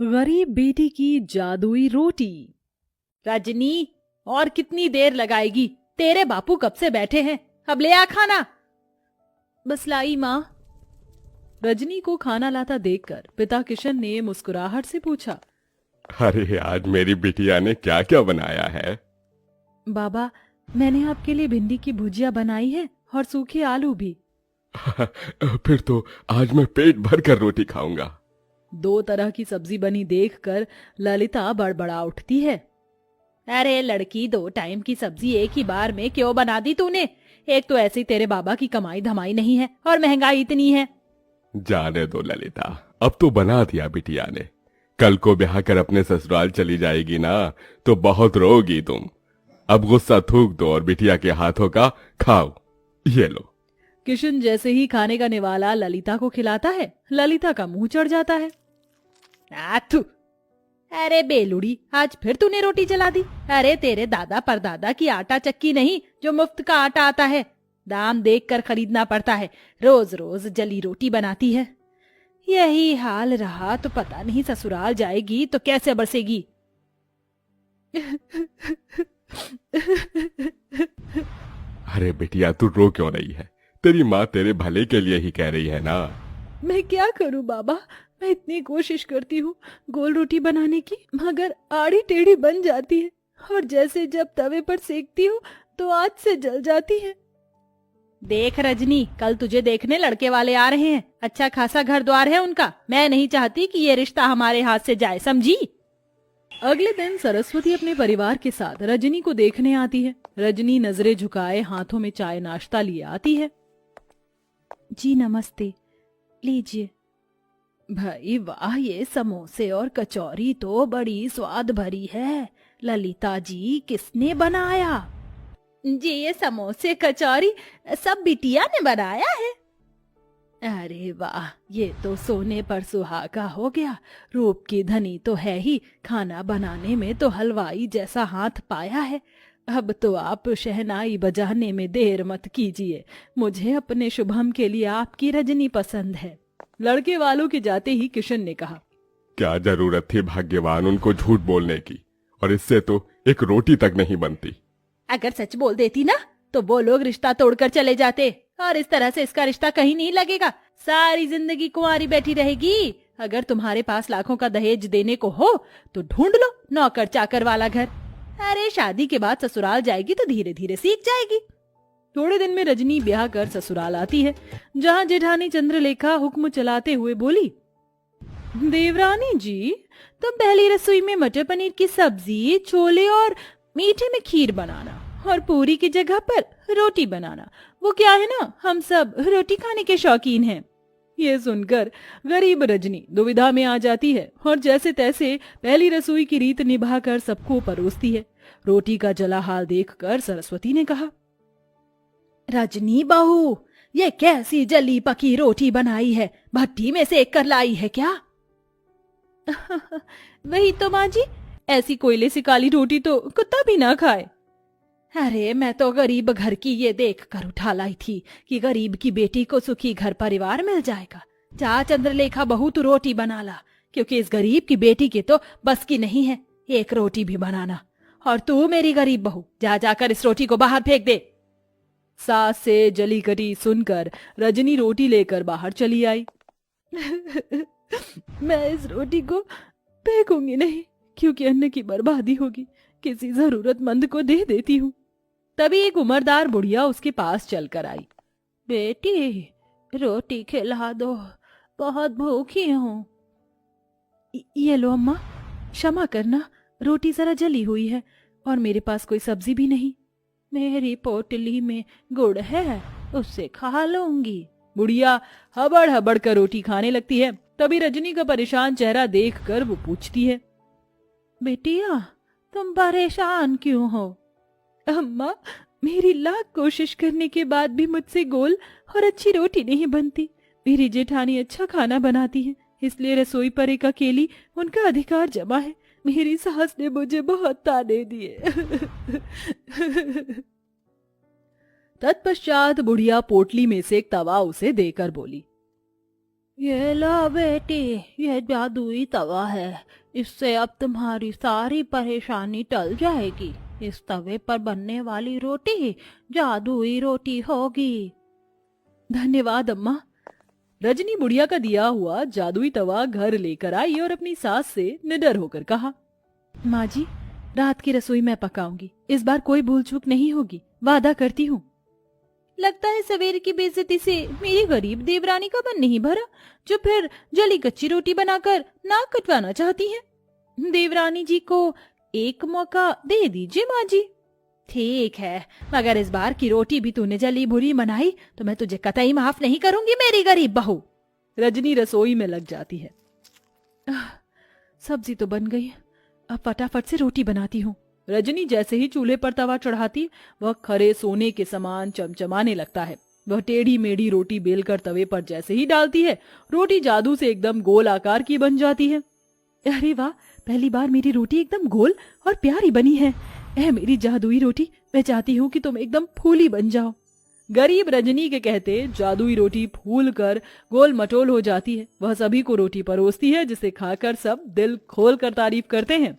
गरीब बेटी की जादुई रोटी। रजनी, और कितनी देर लगाएगी? तेरे बापू कब से बैठे हैं, अब ले आ खाना। बस लाई माँ। रजनी को खाना लाता देखकर पिता किशन ने मुस्कुराहट से पूछा, अरे आज मेरी बिटिया ने क्या क्या बनाया है? बाबा, मैंने आपके लिए भिंडी की भुजिया बनाई है और सूखे आलू भी। फिर तो आज मैं पेट भर कर रोटी खाऊंगा। 2 तरह की सब्जी बनी देखकर ललिता बड़बड़ा उठती है। अरे लड़की, 2 टाइम की सब्जी एक ही बार में क्यों बना दी तूने? एक तो ऐसी तेरे बाबा की कमाई धमाई नहीं है और महंगाई इतनी है। जाने दो ललिता, अब तो बना दिया बिटिया ने। कल को ब्याह कर अपने ससुराल चली जाएगी ना, तो बहुत रोगी तुम। अब गुस्सा थूक दो और बिटिया के हाथों का खाओ। ये लो। किशन जैसे ही खाने का निवाला ललिता को खिलाता है, ललिता का मुंह चढ़ जाता है। आथू! अरे बेलुड़ी, आज फिर तूने रोटी जला दी। अरे तेरे दादा परदादा की आटा चक्की नहीं जो मुफ्त का आटा आता है, दाम देखकर खरीदना पड़ता है। रोज रोज जली रोटी बनाती है। यही हाल रहा तो पता नहीं ससुराल जाएगी तो कैसे बरसेगी। अरे बिटिया, तू रो क्यों रही है? तेरी माँ तेरे भले के लिए ही कह रही है ना। मैं क्या करूं बाबा, मैं इतनी कोशिश करती हूँ गोल रोटी बनाने की, मगर आड़ी टेढ़ी बन जाती है और जैसे जब तवे पर सेकती हूँ तो आँच से जल जाती है। देख रजनी, कल तुझे देखने लड़के वाले आ रहे हैं। अच्छा खासा घर द्वार है उनका। मैं नहीं चाहती कि ये रिश्ता हमारे हाथ से जाए, समझी? अगले दिन सरस्वती अपने परिवार के साथ रजनी को देखने आती है। रजनी नजरें झुकाए हाथों में चाय नाश्ता लिए आती है। जी नमस्ते, लीजिए। भाई वाह, ये समोसे और कचौरी तो बड़ी स्वाद भरी है। ललिता जी, किसने बनाया? जी ये समोसे कचौरी सब बिटिया ने बनाया है। अरे वाह, ये तो सोने पर सुहागा हो गया। रूप की धनी तो है ही, खाना बनाने में तो हलवाई जैसा हाथ पाया है। अब तो आप शहनाई बजाने में देर मत कीजिए। मुझे अपने शुभम के लिए आपकी रजनी पसंद है। लड़के वालों के जाते ही किशन ने कहा, क्या जरूरत थी भाग्यवान उनको झूठ बोलने की, और इससे तो एक रोटी तक नहीं बनती। अगर सच बोल देती ना तो वो लोग रिश्ता तोड़कर चले जाते, और इस तरह से इसका रिश्ता कहीं नहीं लगेगा। सारी जिंदगी कुंवारी बैठी रहेगी। अगर तुम्हारे पास लाखों का दहेज देने को हो तो ढूंढ लो नौकर चाकर वाला घर। अरे शादी के बाद ससुराल जाएगी तो धीरे धीरे सीख जाएगी। थोड़े दिन में रजनी ब्याह कर ससुराल आती है, जहाँ जेठानी चंद्रलेखा हुक्म चलाते हुए बोली, देवरानी जी, तुम पहली रसोई में मटर पनीर की सब्जी, छोले और मीठे में खीर बनाना, और पूरी की जगह पर रोटी बनाना। वो क्या है ना, हम सब रोटी खाने के शौकीन हैं। ये सुनकर गरीब रजनी दुविधा में आ जाती है और जैसे तैसे पहली रसोई की रीत निभाकर सबको परोसती है। रोटी का जला हाल देखकर सरस्वती ने कहा, रजनी बहू, ये कैसी जली पकी रोटी बनाई है? भट्टी में सेक कर लाई है क्या? वही तो माँ जी, ऐसी कोयले से काली रोटी तो कुत्ता भी ना खाए। अरे मैं तो गरीब घर की ये देख कर उठा लाई थी कि गरीब की बेटी को सुखी घर परिवार मिल जाएगा। जा चंद्रलेखा बहू, तू रोटी बना ला, क्योंकि इस गरीब की बेटी की तो बस की नहीं है एक रोटी भी बनाना। और तू मेरी गरीब बहू, जा जाकर इस रोटी को बाहर फेंक दे। सास से जली कटी सुनकर रजनी रोटी लेकर बाहर चली आई। मैं इस रोटी को फेंकूंगी नहीं, क्योंकि अन्न की बर्बादी होगी। किसी जरूरतमंद को दे देती हूँ। तभी एक उम्रदार बुढ़िया उसके पास चलकर आई। बेटी, रोटी खिला दो, बहुत भूखी हूँ। ये लो अम्मा, क्षमा करना, रोटी जरा जली हुई है और मेरे पास कोई सब्जी भी नहीं। मेरी पोटली में गुड़ है, उससे खा लूंगी। बुढ़िया हबड़ हबड़ कर रोटी खाने लगती है। तभी रजनी का परेशान चेहरा देखकर वो पूछती है, बेटिया, तुम परेशान क्यों हो? अम्मा, मेरी लाख कोशिश करने के बाद भी मुझसे गोल और अच्छी रोटी नहीं बनती। मेरी जेठानी अच्छा खाना बनाती है, इसलिए रसोई पर एक अकेली उनका अधिकार जमा है। मेरी सास ने मुझे बहुत ताने दिए। तत्पश्चात बुढ़िया पोटली में से एक तवा उसे देकर बोली, ये लो बेटी, ये जादुई तवा है। इससे अब तुम्हारी सारी परेशानी टल जाएगी। इस तवे पर बनने वाली रोटी जादुई रोटी होगी। धन्यवाद अम्मा। रजनी बुढ़िया का दिया हुआ जादुई तवा घर लेकर आई और अपनी सास से निडर होकर कहा, माँ जी, रात की रसोई मैं पकाऊंगी। इस बार कोई भूल चूक नहीं होगी, वादा करती हूँ। लगता है सवेरे की बेइज्जती से मेरी गरीब देवरानी का मन नहीं भरा, जो फिर जली कच्ची रोटी बनाकर नाक कटवाना चाहती हैं। देवरानी जी को एक मौका दे दीजिए माँ जी। ठीक है, मगर इस बार की रोटी भी तूने जली बुरी बनाई तो मैं तुझे कतई माफ नहीं करूंगी मेरी गरीब बहू। रजनी रसोई में लग जाती है। सब्जी तो बन गई, अब फटाफट से रोटी बनाती हूँ। रजनी जैसे ही चूल्हे पर तवा चढ़ाती, वह खरे सोने के समान चमचमाने लगता है। वह टेढ़ी मेढ़ी रोटी बेलकर तवे पर जैसे ही डालती है, रोटी जादू से एकदम गोल आकार की बन जाती है। अरे वाह, पहली बार मेरी रोटी एकदम गोल और प्यारी बनी है। ऐ मेरी जादुई रोटी, मैं चाहती हूँ कि तुम एकदम फूली बन जाओ। गरीब रजनी के कहते जादुई रोटी फूल कर गोल मटोल हो जाती है। वह सभी को रोटी परोसती है, जिसे खाकर सब दिल खोल कर तारीफ करते हैं।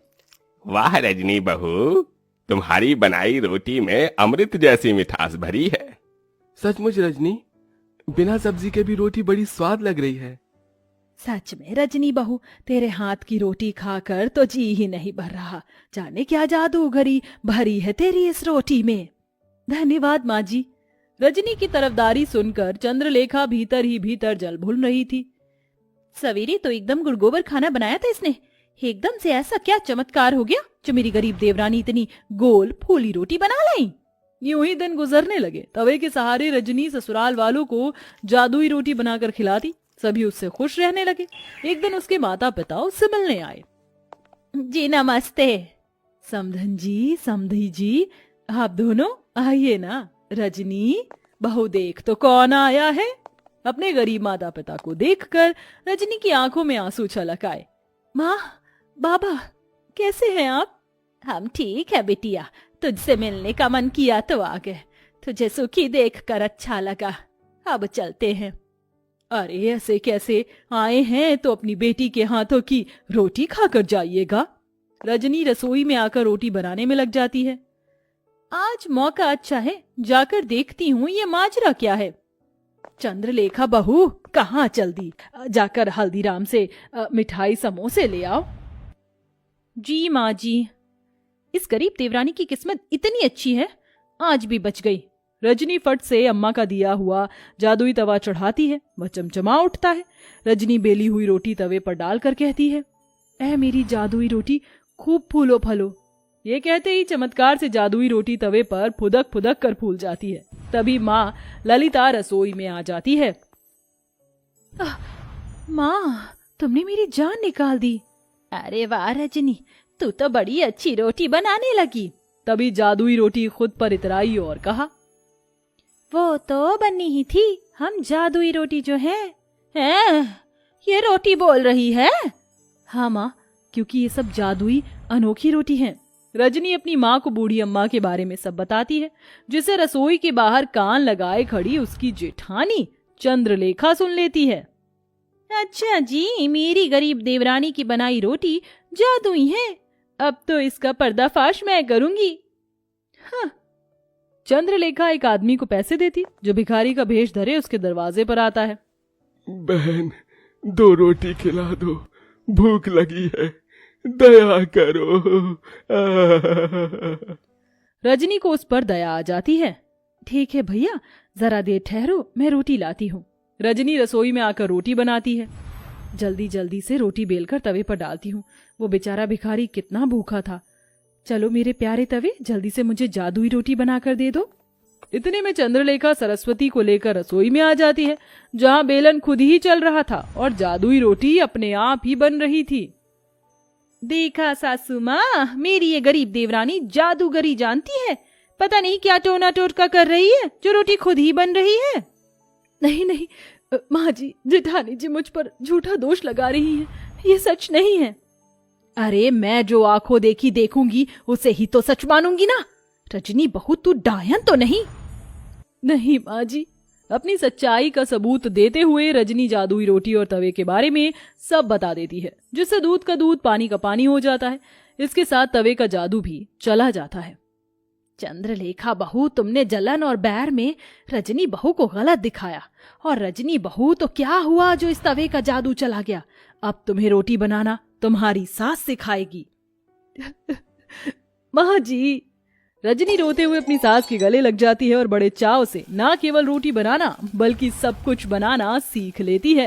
वाह रजनी बहू, तुम्हारी बनाई रोटी में अमृत जैसी मिठास भरी है। सचमुच रजनी, बिना सब्जी के भी रोटी बड़ी स्वाद लग रही है। सच में रजनी बहू, तेरे हाथ की रोटी खाकर तो जी ही नहीं भर रहा। जाने क्या जादूगरी भरी है तेरी इस रोटी में। धन्यवाद माँ जी। रजनी की तरफदारी सुनकर चंद्रलेखा भीतर ही भीतर जल भूल रही थी। सवेरे तो एकदम गुड़गोबर खाना बनाया था इसने, एकदम से ऐसा क्या चमत्कार हो गया जो मेरी गरीब देवरानी इतनी गोल फूली रोटी बना लाई। यूं ही दिन गुजरने लगे। तवे के सहारे रजनी ससुराल वालों को जादुई रोटी बनाकर खिलाती। सभी उससे खुश रहने लगे। एक दिन उसके माता पिता उससे मिलने आए। जी नमस्ते। समधन जी, समधी जी, आप दोनों आइए ना। रजनी बहू, देख तो कौन आया है। अपने गरीब माता पिता को देखकर रजनी की आंखों में आंसू छलक आए। माँ, बाबा, कैसे हैं आप? हम ठीक है बिटिया, तुझसे मिलने का मन किया तो आ गए। तुझे सुखी देखकर अच्छा लगा। अब चलते हैं। अरे ऐसे कैसे आए हैं, तो अपनी बेटी के हाथों की रोटी खाकर जाइएगा। रजनी रसोई में आकर रोटी बनाने में लग जाती है। आज मौका अच्छा है, जाकर देखती हूँ ये माजरा क्या है। चंद्रलेखा बहू, कहाँ चल दी? जाकर हल्दीराम से मिठाई समोसे ले आओ। जी माँ जी। इस गरीब देवरानी की किस्मत इतनी अच्छी है, आज भी बच गई। रजनी फट से अम्मा का दिया हुआ जादुई तवा चढ़ाती है। वह चमचमा उठता है। रजनी बेली हुई रोटी तवे पर डालकर कहती है, ऐ मेरी जादुई रोटी, खूब फूलो फलो। ये कहते ही चमत्कार से जादुई रोटी तवे पर फुदक फुदक कर फूल जाती है। तभी माँ ललिता रसोई में आ जाती है। माँ, तुमने मेरी जान निकाल दी। अरे वाह रजनी, तू तो बड़ी अच्छी रोटी बनाने लगी। तभी जादुई रोटी खुद पर इतराई और कहा, वो तो बनी ही थी। हम जादुई रोटी जो है, ये रोटी बोल रही है। हाँ माँ, क्योंकि ये सब जादुई अनोखी रोटी है। रजनी अपनी माँ को बूढ़ी अम्मा के बारे में सब बताती है, जिसे रसोई के बाहर कान लगाए खड़ी उसकी जेठानी चंद्रलेखा सुन लेती है। अच्छा जी, मेरी गरीब देवरानी की बनाई रोटी जादुई है। अब तो इसका पर्दाफाश मैं करूंगी। हाँ। चंद्रलेखा एक आदमी को पैसे देती, जो भिखारी का भेष धरे उसके दरवाजे पर आता है। बहन, 2 रोटी खिला दो, भूख लगी है, दया करो। रजनी को उस पर दया आ जाती है। ठीक है भैया, जरा देर ठहरो, मैं रोटी लाती हूँ। रजनी रसोई में आकर रोटी बनाती है। जल्दी जल्दी से रोटी बेलकर तवे पर डालती हूँ। वो बेचारा भिखारी कितना भूखा था। चलो मेरे प्यारे तवे, जल्दी से मुझे जादुई रोटी बनाकर दे दो। इतने में चंद्रलेखा सरस्वती को लेकर रसोई में आ जाती है, जहाँ बेलन खुद ही चल रहा था और जादुई रोटी अपने आप ही बन रही थी। देखा सासू माँ, मेरी ये गरीब देवरानी जादूगरी जानती है। पता नहीं क्या टोना टोटका कर रही है, जो रोटी खुद ही बन रही है। नहीं नहीं माँ जी, जेठानी जी मुझ पर झूठा दोष लगा रही है, ये सच नहीं है। अरे मैं जो आंखों देखी देखूंगी उसे ही तो सच मानूंगी ना। रजनी बहू, तू डायन तो नहीं? नहीं माँ जी, अपनी सच्चाई का सबूत देते हुए रजनी जादुई रोटी और तवे के बारे में सब बता देती है, जिससे दूध का दूध पानी का पानी हो जाता है। इसके साथ तवे का जादू भी चला जाता है। चंद्रलेखा बहू, तुमने जलन और बैर में रजनी बहू को गलत दिखाया, और रजनी बहू तो क्या हुआ जो इस तवे का जादू चला गया। अब तुम्हें रोटी बनाना तुम्हारी सास सिखाएगी। माँ जी, रजनी रोते हुए अपनी सास के गले लग जाती है और बड़े चाव से न केवल रोटी बनाना बल्कि सब कुछ बनाना सीख लेती है।